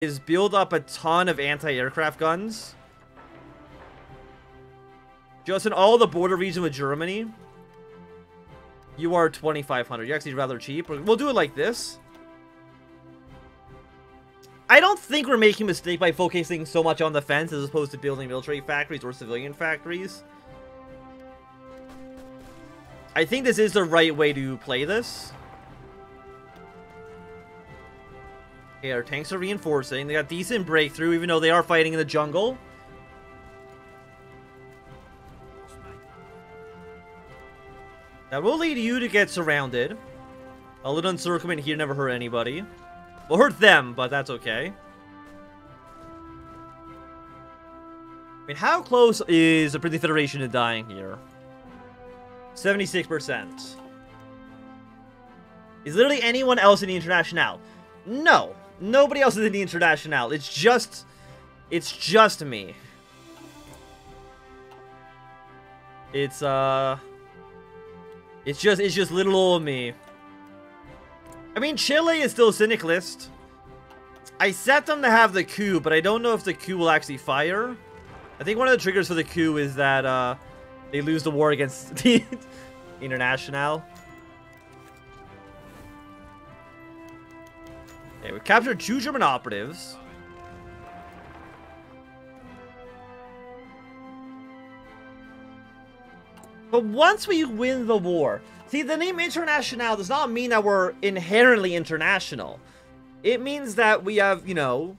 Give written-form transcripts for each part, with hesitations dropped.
is build up a ton of anti-aircraft guns. Just in all the border region with Germany. You are 2,500. You're actually rather cheap. We'll do it like this. I don't think we're making a mistake by focusing so much on defense as opposed to building military factories or civilian factories. I think this is the right way to play this. Okay, our tanks are reinforcing. They got decent breakthrough, even though they are fighting in the jungle. That will lead you to get surrounded. A little encirclement here never hurt anybody. Will hurt them, but that's okay. I mean, how close is the Prince Federation to dying here? 76%. Is literally anyone else in the Internationale? No. Nobody else is in the Internationale. It's just me. It's just little old me. I mean, Chile is still syndicalist. I set them to have the coup, but I don't know if the coup will actually fire. I think one of the triggers for the coup is that they lose the war against the Internationale. Okay, we captured 2 German operatives. But once we win the war... See, the name Internationale does not mean that we're inherently international. It means that we have, you know...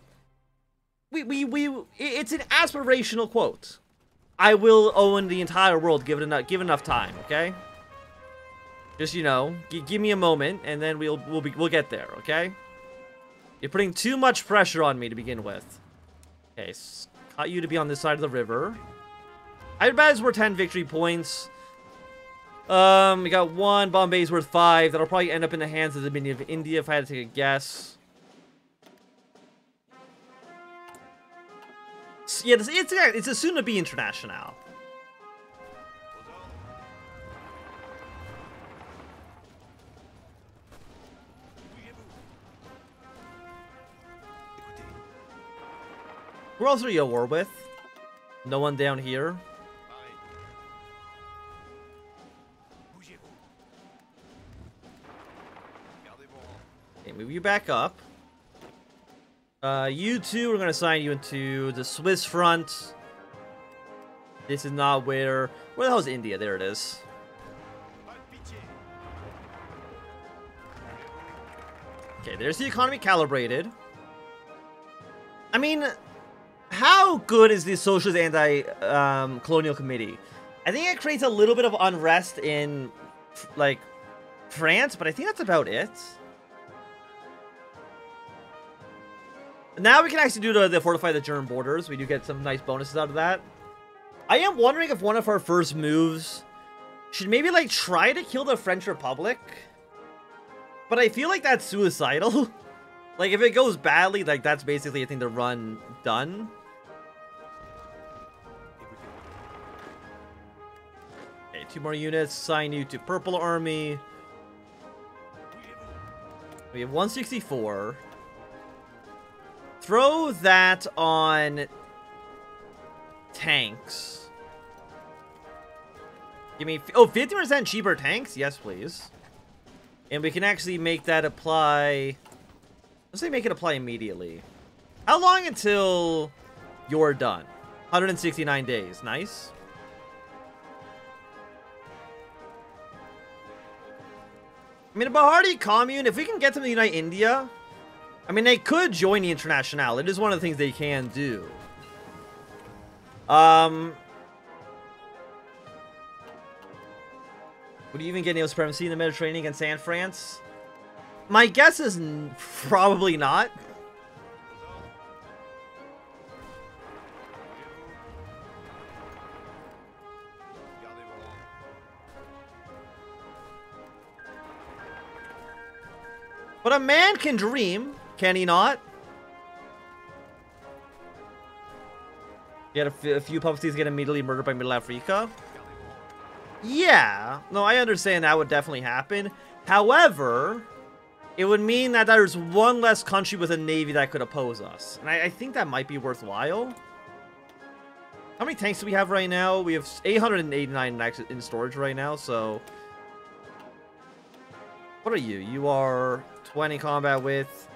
It's an aspirational quote. I will own the entire world given enough time, okay? Just, you know, give me a moment, and then we'll get there, okay? You're putting too much pressure on me to begin with. Okay, got you to be on this side of the river. I bet it's worth 10 victory points. We got 1. Bombay's worth 5. That'll probably end up in the hands of the Dominion of India if I had to take a guess. Yeah, it's a soon-to-be Internationale. Who else are you at war with? No one down here. Okay, move you back up. You two, we're going to assign you into the Swiss front. This is not where the hell is India? There it is. Okay, there's the economy calibrated. I mean, how good is the Socialist Anti-Colonial Committee? I think it creates a little bit of unrest in, like, France, but I think that's about it. Now we can actually do the fortify the German borders. We do get some nice bonuses out of that. I am wondering if one of our first moves should maybe, like, try to kill the French Republic. But I feel like that's suicidal. Like, if it goes badly, like, that's basically, I think, the run done. Okay, 2 more units. Assign you to Purple Army. We have 164. Throw that on tanks. Give me... Oh, 50% cheaper tanks? Yes, please. And we can actually make that apply... Let's say make it apply immediately. How long until you're done? 169 days. Nice. I mean, a Bahardi commune, if we can get them to unite India... I mean, they could join the Internationale. It is one of the things they can do. Would you even get naval supremacy in the Mediterranean against San France? My guess is probably not. But a man can dream. Can he not? Yet a few puppies get immediately murdered by Middle Africa. Yeah. No, I understand that would definitely happen. However, it would mean that there's one less country with a navy that could oppose us. And I think that might be worthwhile. How many tanks do we have right now? We have 889 in storage right now, so... What are you? You are 20 combat with...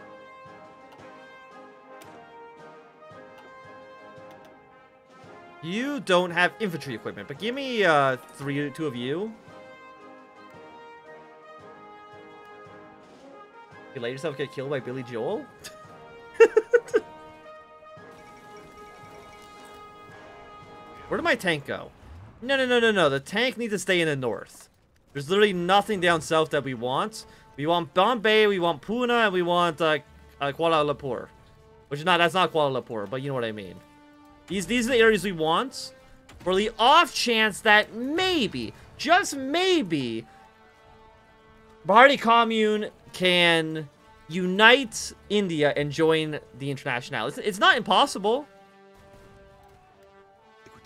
You don't have infantry equipment, but give me two of you. You let yourself get killed by Billy Joel? Where did my tank go? No. The tank needs to stay in the north. There's literally nothing down south that we want. We want Bombay, we want Pune, and we want Kuala Lumpur. Which is not, that's not Kuala Lumpur, but you know what I mean. These are the areas we want. For the off chance that maybe, just maybe, Bharati Commune can unite India and join the International. It's not impossible.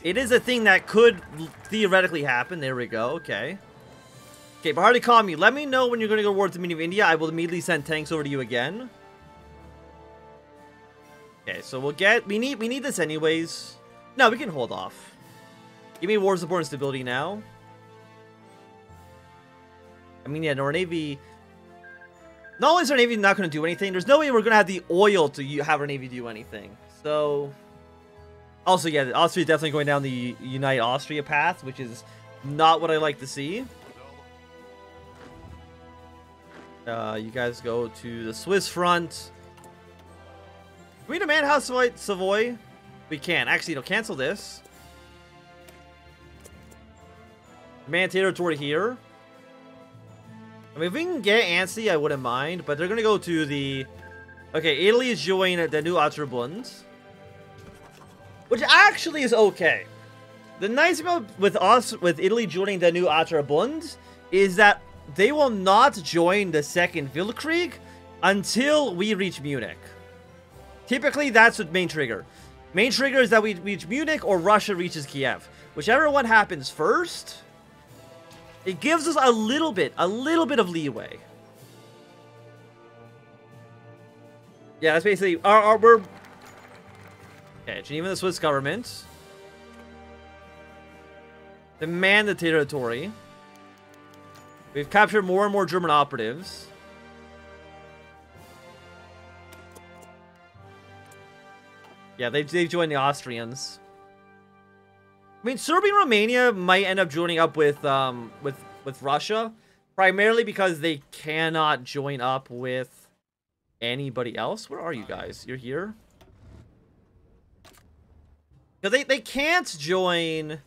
It is a thing that could theoretically happen. There we go. Okay. Okay, Bharati Commune, let me know when you're going to go towards the Dominion of India. I will immediately send tanks over to you again. Okay, so we'll get... We need this anyways. No, we can hold off. Give me war support and stability now. I mean, yeah, no, our Navy... Not only is our Navy not going to do anything, there's no way we're going to have the oil to have our Navy do anything. So... Also, yeah, Austria is definitely going down the Unite Austria path, which is not what I like to see. You guys go to the Swiss front. Can we demand House of Savoy? We can. Actually, no, cancel this. Demand territory here. I mean, if we can get antsy, I wouldn't mind. But they're going to go to the... Okay, Italy is joining the new Bund. Which actually is okay. The nice thing with Italy joining the new Bund is that they will not join the second Weltkrieg until we reach Munich. Typically, that's the main trigger. Main trigger is that we reach Munich or Russia reaches Kiev. Whichever one happens first, it gives us a little bit of leeway. Yeah, that's basically we're... Okay, Geneva, the Swiss government. Demand the territory. We've captured more and more German operatives. Yeah, they've joined the Austrians. I mean, Serbia and Romania might end up joining up with Russia, primarily because they cannot join up with anybody else. Where are you guys? You're here? Because they can't join...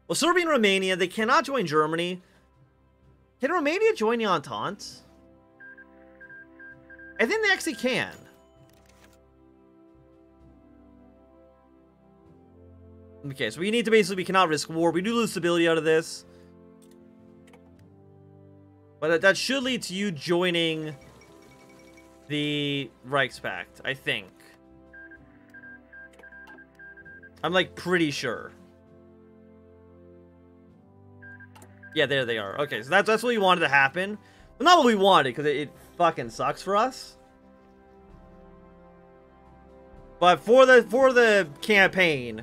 Well, Serbia and Romania, they cannot join Germany. Can Romania join the Entente? I think they actually can. Okay, so we need to basically... We cannot risk war. We do lose stability out of this. But that should lead to you joining the Reichspakt, I think. I'm, like, pretty sure. Yeah, there they are. Okay, so that's what we wanted to happen. Well, not what we wanted, because it fucking sucks for us. But for the campaign,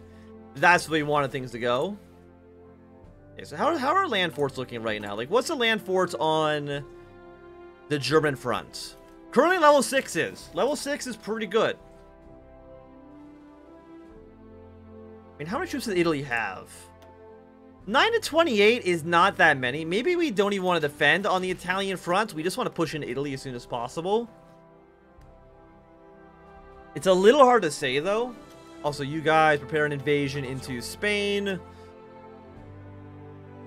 that's where we wanted things to go. Okay, so how are our land forts looking right now? Like, what's the land forts on the German front? Currently, level 6 is. Level 6 is pretty good. I mean, how many troops does Italy have? 9 to 28 is not that many. Maybe we don't even want to defend on the Italian front. We just want to push into Italy as soon as possible. It's a little hard to say, though. Also, you guys prepare an invasion into Spain.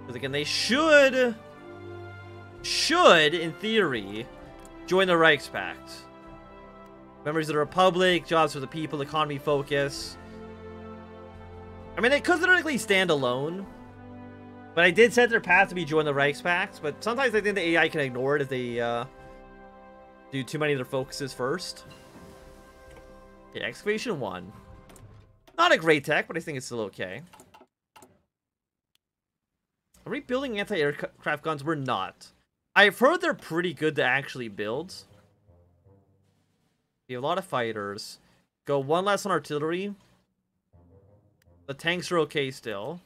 Because, again, they should, in theory, join the Reichspakt. Members of the Republic, jobs for the people, economy focus. I mean, they could theoretically stand alone. But I did set their path to be join the Reichspakt. But sometimes I think the AI can ignore it if they do too many of their focuses first. Okay, Excavation 1. Not a great tech, but I think it's still okay. Are we building anti-aircraft guns? We're not. I've heard they're pretty good to actually build. You have a lot of fighters. Go one less on artillery. The tanks are okay still.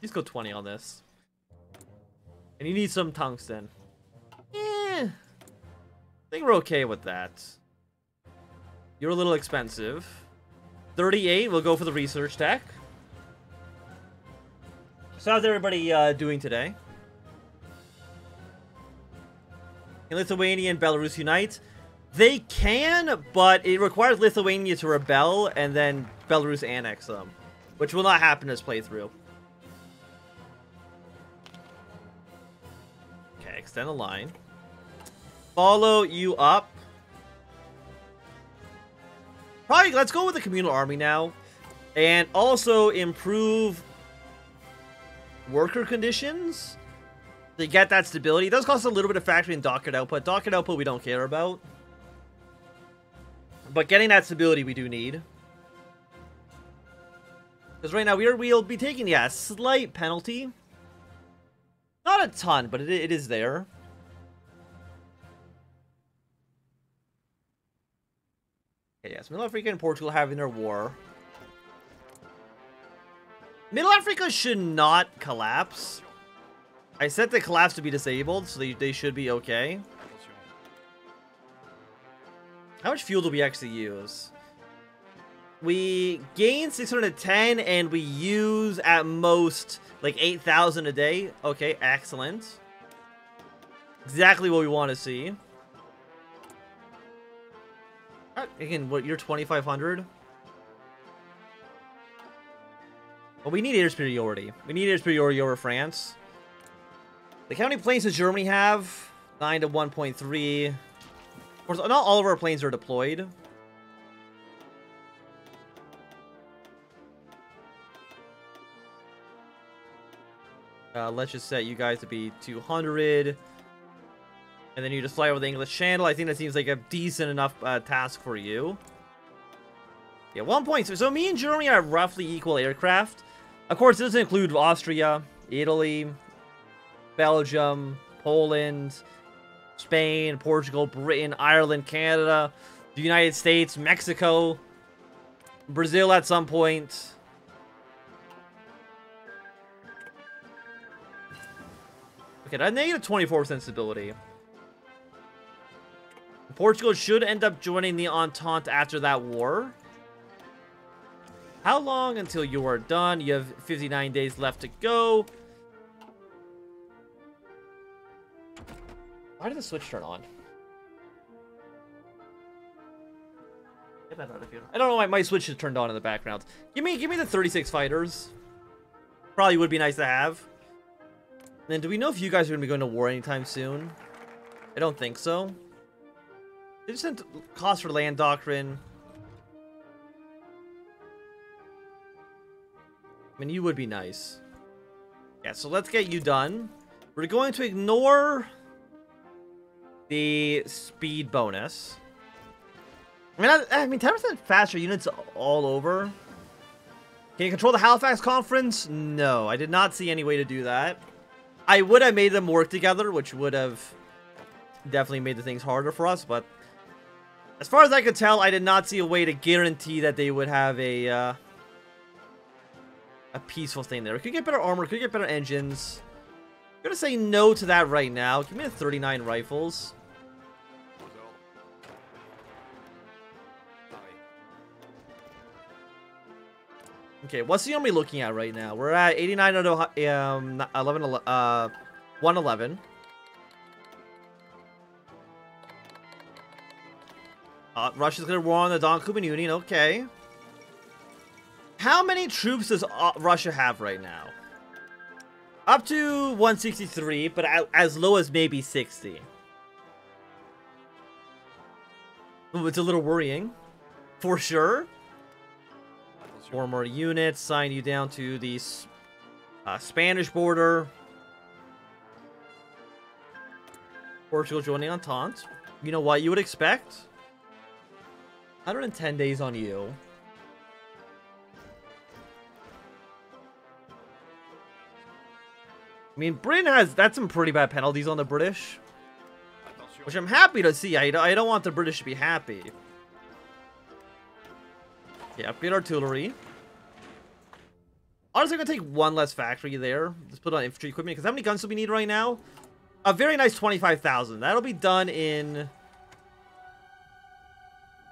Just go 20 on this. And you need some tungsten. I think we're okay with that. You're a little expensive. 38, we'll go for the research tech. So how's everybody doing today? Can Lithuania and Belarus unite? They can, but it requires Lithuania to rebel and then Belarus annex them, which will not happen this playthrough. Okay, extend the line. Follow you up. Probably, let's go with the communal army now. And also improve worker conditions to get that stability. It does cost a little bit of factory and dockyard output. Dockyard output we don't care about. But getting that stability we do need. Because right now we'll be taking, yeah, a slight penalty. Not a ton, but it is there. Okay, yes, Middle Africa and Portugal having their war. Middle Africa should not collapse. I set the collapse to be disabled, so they should be okay. How much fuel do we actually use? We gain 610, and we use at most like 8,000 a day. Okay, excellent. Exactly what we want to see. Again, what, you're 2,500? Well, we need air superiority. We need air superiority over France. Like, how many planes does Germany have? 9 to 1.3. Of course, not all of our planes are deployed. Let's just set you guys to be 200. And then you just fly over the English Channel. I think that seems like a decent enough task for you. Yeah, 1 point. So me and Germany are roughly equal aircraft. Of course, this doesn't include Austria, Italy, Belgium, Poland, Spain, Portugal, Britain, Ireland, Canada, the United States, Mexico, Brazil at some point. Okay, that negative 24% stability. Portugal should end up joining the Entente after that war. How long until you are done? You have 59 days left to go. Why did the switch turn on? Get that out of here. I don't know why my switch is turned on in the background. Give me the 36 fighters. Probably would be nice to have. And then do we know if you guys are going to be going to war anytime soon? I don't think so. They just sent cost for land doctrine. I mean, you would be nice. Yeah, so let's get you done. We're going to ignore the speed bonus. I mean, 10% faster units all over. Can you control the Halifax Conference? No, I did not see any way to do that. I would have made them work together, which would have definitely made the things harder for us, but as far as I could tell, I did not see a way to guarantee that they would have a peaceful thing there. Could get better armor, could get better engines. I'm gonna say no to that right now. Give me the 39 rifles. Okay, what's the army looking at right now? We're at 89 out of 111. Russia's gonna war on the Don Cuban Union. Okay. How many troops does Russia have right now? Up to 163, but as low as maybe 60. Ooh, it's a little worrying, for sure. 4 more units, sign you down to the Spanish border. Portugal joining Entente. You know what you would expect? 110 days on you. I mean, Britain has, that's some pretty bad penalties on the British. Which I'm happy to see. I don't want the British to be happy. Yeah, upgrade artillery. Honestly, I'm going to take one less factory there. Let's put on infantry equipment. Because how many guns do we need right now? A very nice 25,000. That'll be done in...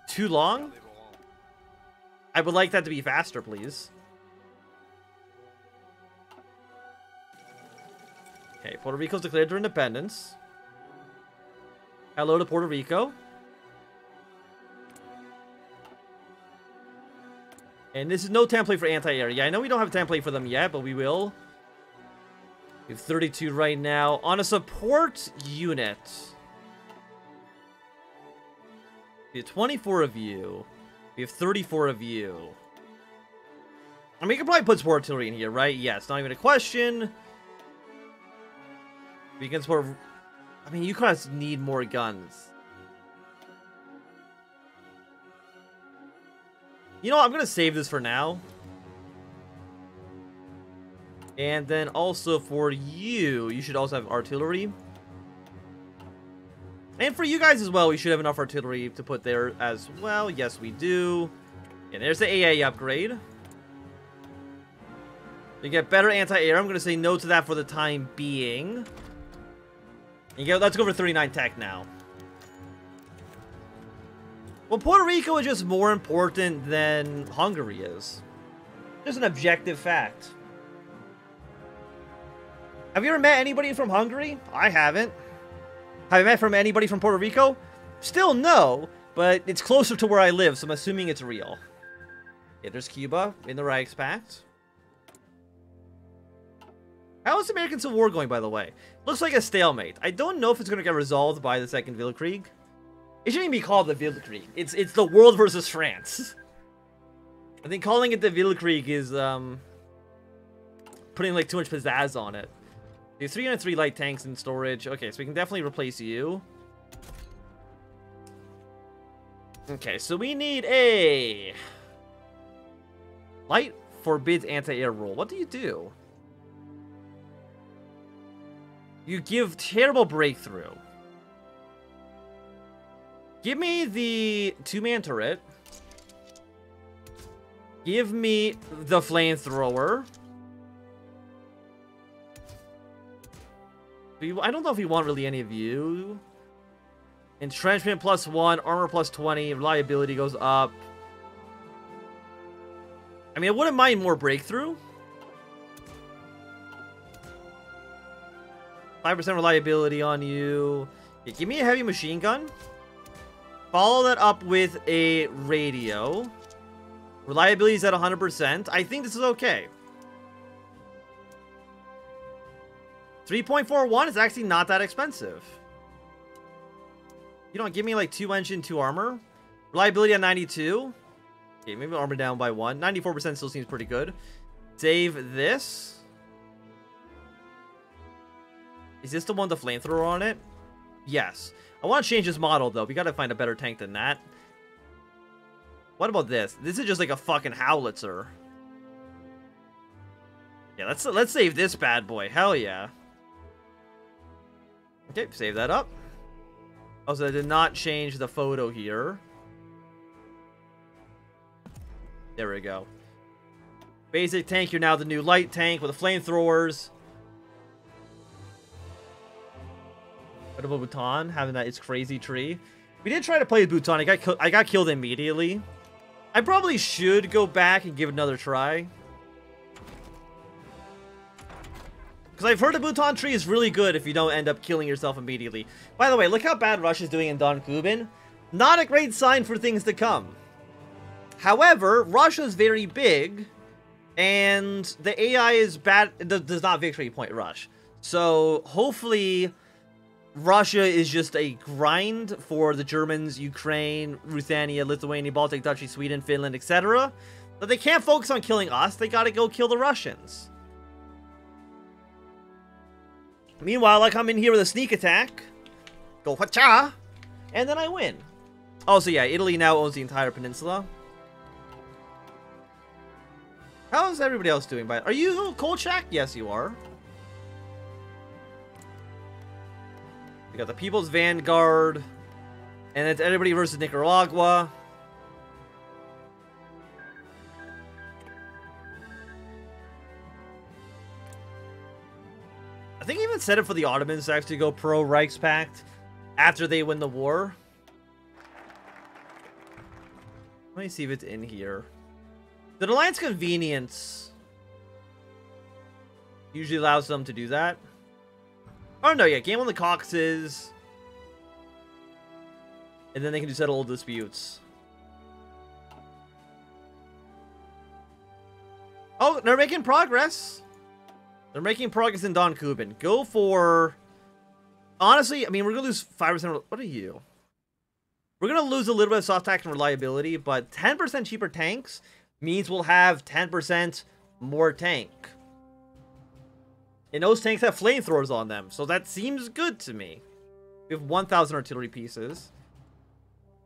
too long? I would like that to be faster, please. Okay, Puerto Rico's declared their independence. Hello to Puerto Rico. And this is no template for anti-air. Yeah, I know we don't have a template for them yet, but we will. We have 32 right now. On a support unit. We have 24 of you. We have 34 of you. I mean, we could probably put support artillery in here, right? Yes, not even a question. We can support... I mean, you guys need more guns. You know what? I'm going to save this for now. And then also for you, you should also have artillery. And for you guys as well, we should have enough artillery to put there as well. Yes, we do. And there's the AA upgrade. You get better anti-air. I'm going to say no to that for the time being. Let's go for 39 tech now. Well, Puerto Rico is just more important than Hungary is. Just an objective fact. Have you ever met anybody from Hungary? I haven't. Have you met from anybody from Puerto Rico? Still no, but it's closer to where I live, so I'm assuming it's real. Yeah, there's Cuba in the Reichspakt. How is the American Civil War going, by the way? Looks like a stalemate. I don't know if it's going to get resolved by the Second Weltkrieg. It shouldn't even be called the Weltkrieg. It's the world versus France. I think calling it the Weltkrieg is putting like too much pizzazz on it. There's 303 light tanks in storage. Okay, so we can definitely replace you. Okay, so we need a light forbids anti-air rule. What do you do? You give terrible breakthrough. Give me the 2-man turret. Give me the flamethrower. I don't know if we want really any of you. Entrenchment +1, armor +20, reliability goes up. I mean, I wouldn't mind more breakthrough. 5% reliability on you. Yeah, give me a heavy machine gun. Follow that up with a radio. Reliability is at 100%. I think this is okay. 3.41 is actually not that expensive. You know, give me like 2 engine, 2 armor. Reliability at 92. Okay, maybe armor down by 1. 94% still seems pretty good. Save this. Is this the one with the flamethrower on it? Yes. I want to change this model, though. We got to find a better tank than that. What about this? This is just like a fucking howitzer. Yeah, let's save this bad boy. Hell yeah. Okay, save that up. Also, I did not change the photo here. There we go. Basic tank, you're now the new light tank with the flamethrowers. What about Bhutan? Having that its crazy tree. We did try to play Bhutan. I got killed immediately. I probably should go back and give it another try. Because I've heard the Bhutan tree is really good if you don't end up killing yourself immediately. By the way, look how bad Russia's doing in Don Kubin. Not a great sign for things to come. However, Russia's very big, and the AI is bad. It does not victory point rush. So hopefully Russia is just a grind for the Germans, Ukraine, Ruthenia, Lithuania, Baltic, Duchy, Sweden, Finland, etc. But they can't focus on killing us. They gotta go kill the Russians. Meanwhile, I come in here with a sneak attack. Go hacha! And then I win. Oh, so yeah, Italy now owns the entire peninsula. How is everybody else doing? Are you Kolchak? Yes, you are. We got the People's Vanguard. And it's everybody versus Nicaragua. I think even set it for the Ottomans to actually go pro-Reichspakt after they win the war. Let me see if it's in here. The Alliance Convenience usually allows them to do that. Oh no, yeah, game on the Caucasus. And then they can just settle all disputes. Oh, they're making progress. They're making progress in Don Kubin. Go for... Honestly, I mean, we're going to lose 5%. What are you? We're going to lose a little bit of soft tack and reliability, but 10% cheaper tanks means we'll have 10% more tank. And those tanks have flamethrowers on them, so that seems good to me. We have 1,000 artillery pieces.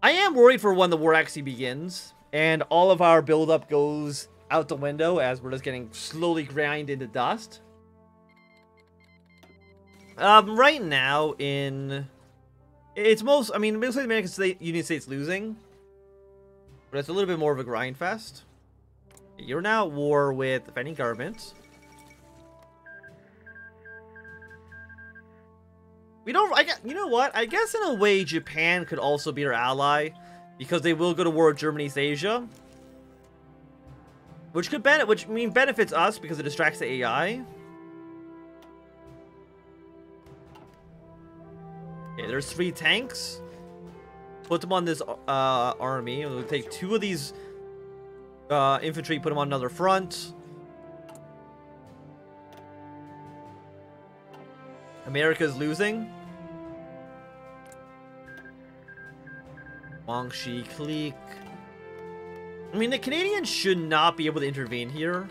I am worried for when the war actually begins, and all of our buildup goes out the window as we're just getting slowly ground into dust. Right now, it's most, I mean, basically the United States losing, but it's a little bit more of a grind fest. You're now at war with the defending government. We don't, you know what? I guess in a way, Japan could also be our ally, because they will go to war with Germany, East Asia. Which benefits us because it distracts the AI. Okay, there's 3 tanks. Put them on this army. We'll take 2 of these infantry, put them on another front. America's losing. Guangxi clique. I mean, the Canadians should not be able to intervene here.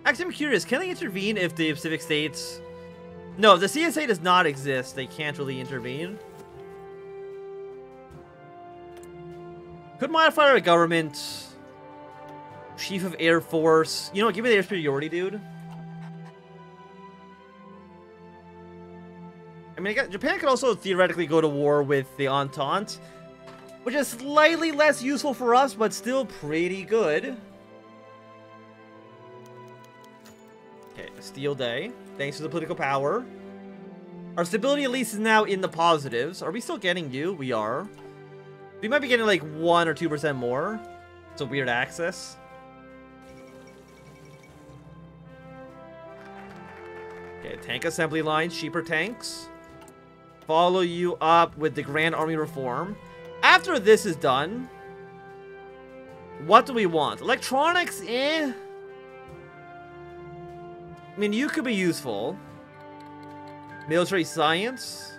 Actually, I'm curious. Can they intervene if the Pacific States... No, if the CSA does not exist, they can't really intervene. Could modify our government. Chief of Air Force. You know what? Give me the air superiority, dude. I mean, Japan could also theoretically go to war with the Entente, which is slightly less useful for us, but still pretty good. Okay, Steel Day. Thanks for the political power. Our stability at least is now in the positives. Are we still getting you? We are. We might be getting like 1 or 2% more. It's a weird axis. Okay, tank assembly lines, cheaper tanks. Follow you up with the Grand Army Reform. After this is done, what do we want? Electronics, eh? I mean, you could be useful. Military science.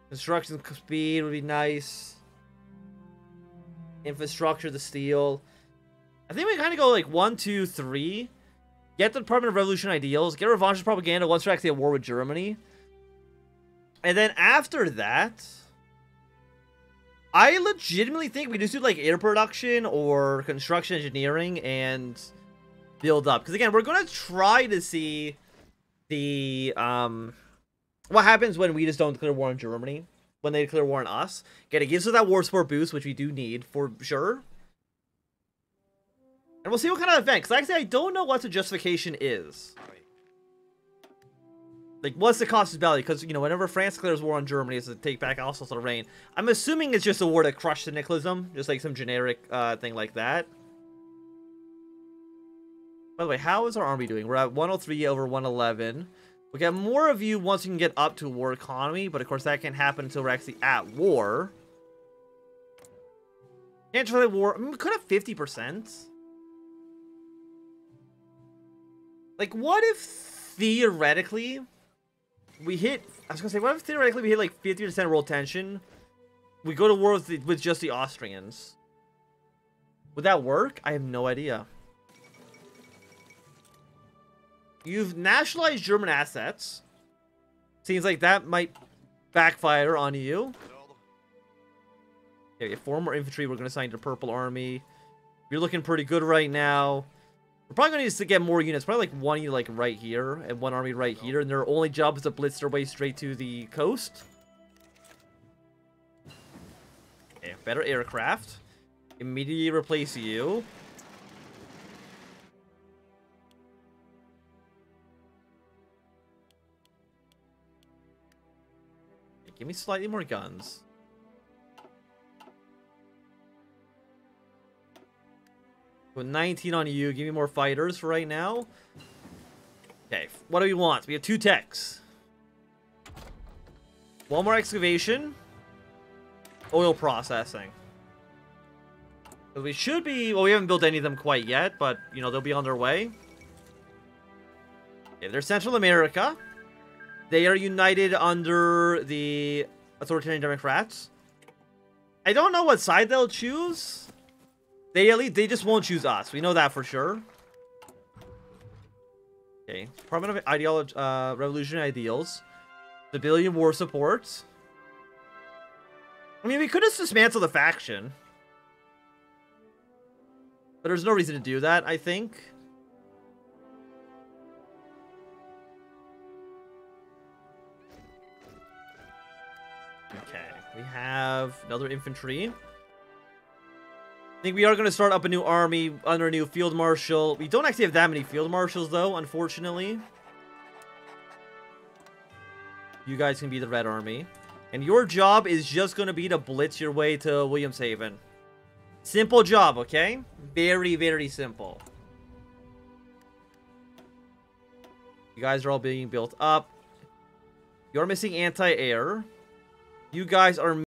Construction speed would be nice. Infrastructure, the steel. I think we kind of go like 1, 2, 3. Get the Department of Revolution ideals. Get revanchist propaganda once we're actually at war with Germany. And then after that, I legitimately think we just do like air production or construction engineering and build up. Because again, we're going to try to see the what happens when we just don't declare war on Germany, when they declare war on us. Again, it gives us that war support boost, which we do need for sure. And we'll see what kind of event, because actually I don't know what the justification is. Like, what's the cost of value? Because, you know, whenever France declares war on Germany, it's to take back Alsace-Lorraine. I'm assuming it's just a war to crush syndicalism, just like some generic thing like that. By the way, how is our army doing? We're at 103 over 111. We get more of you once you can get up to war economy, but of course that can't happen until we're actually at war. Can't try war. I mean, we could have 50%. Like, what if theoretically we hit... I was gonna say, what if theoretically we hit like 50% world tension? We go to war with just the Austrians. Would that work? I have no idea. You've nationalized German assets. Seems like that might backfire on you. Okay, 4 more infantry. We're going to assign to Purple Army. You're looking pretty good right now. We're probably going to need to get more units. Probably like one like right here and one army right here. And their only job is to blitz their way straight to the coast. Okay, better aircraft. Immediately replace you. Okay, give me slightly more guns. Put 19 on you. Give me more fighters for right now. Okay, what do we want? We have 2 techs. One more excavation. Oil processing. So we should be... Well, we haven't built any of them quite yet, but, you know, they'll be on their way. Okay, they're Central America. They are united under the authoritarian Democrats. I don't know what side they'll choose. They just won't choose us. We know that for sure. Okay. Department of Revolutionary Ideals. Civilian War Support. I mean, we could have dismantled the faction. But there's no reason to do that, I think. Okay. We have another infantry. I think we are going to start up a new army under a new field marshal. We don't actually have that many field marshals, though, unfortunately. You guys can be the Red Army. And your job is just going to be to blitz your way to Williamshaven. Simple job, okay? Very, very simple. You guys are all being built up. You're missing anti-air. You guys are